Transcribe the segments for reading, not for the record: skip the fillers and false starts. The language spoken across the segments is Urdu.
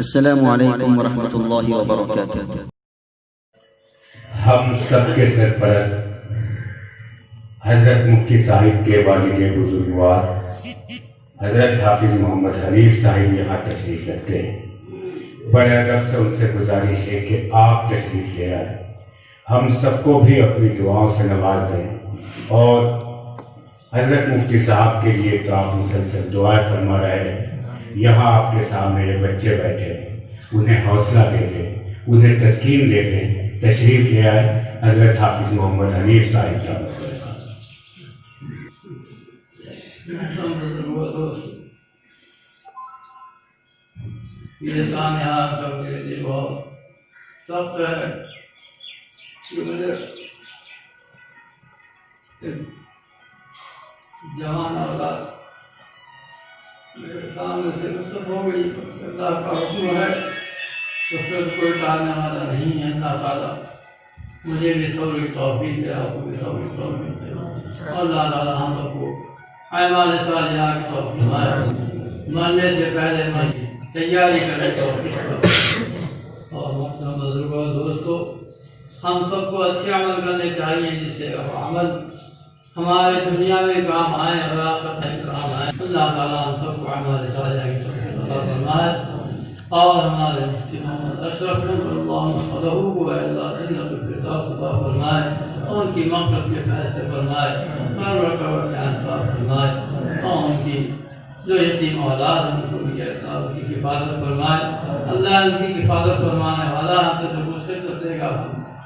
السلام علیکم ورحمۃ اللہ وبرکاتہ۔ ہم سب کے سرپرست حضرت مفتی صاحب کے والد بزرگوار حضرت حافظ محمد حنیف صاحب یہاں تشریف رکھتے ہیں۔ بڑے ادب سے ان سے گزارش ہے کہ آپ تشریف لے آئیں، ہم سب کو بھی اپنی دعاؤں سے نواز دیں، اور حضرت مفتی صاحب کے لیے تو آپ مسلسل دعائیں فرما رہے ہیں۔ یہاں آپ کے سامنے یہ بچے بیٹھے ہیں، انہیں حوصلہ دے دیں، انہیں تسکین دے دیں، تشریف لے آئے حضرت حافظ محمد حنیف صاحب کا۔ یہ سانحہ سب کے لیے بہت سخت ہے کہ مجھے جوان اولاد میرے سامنے سے رخصت ہو گئی۔ اللہ کا حکم ہے، اس پر کوئی ٹالنے والا نہیں ہے۔ اللہ تعالیٰ مجھے بھی صبر کی توفیق دے، آپ کو بھی صبر کی توفیق دے۔ اللہ تعالیٰ ہم سب کو اعمال صالحہ کی توفیق دے، مرنے سے پہلے من کی تیاری کرنے کی توفیق دے۔ اور محترم بزرگوں دوستو، ہم سب کو اچھے عمل کرنے چاہیے جس سے عمل ہمارے دنیا میں کام آئے اور آخرت میں کام آئے۔ اللہ تعالیٰ ہم سب کو اعمال صالحہ کی توفیق عطا فرمائے، اور ہمارے مفتی محمد اشرف اللہ خدہو کو اللہ جنت الفردوس عطا فرمائے، اور ان کی مغفرت کے فیصلے فرمائے، ہر رکعت عطا فرمائے، اور ان کی جو یتیم اولاد ان کو بھی ان کی حفاظت فرمائے۔ اللہ ان کی حفاظت فرمانے والا ہم سے جو کچھ کرے گا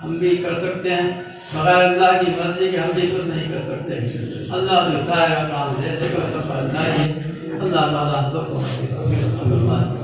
ہم بھی کر سکتے ہیں، بغیر اللہ کی مرضی کے ہم بھی کچھ نہیں کر سکتے۔ اللہ جو چاہے گا کام دے دے گا، سب اللہ ہی۔ اللہ تعالیٰ ہم سب کو فرمائے۔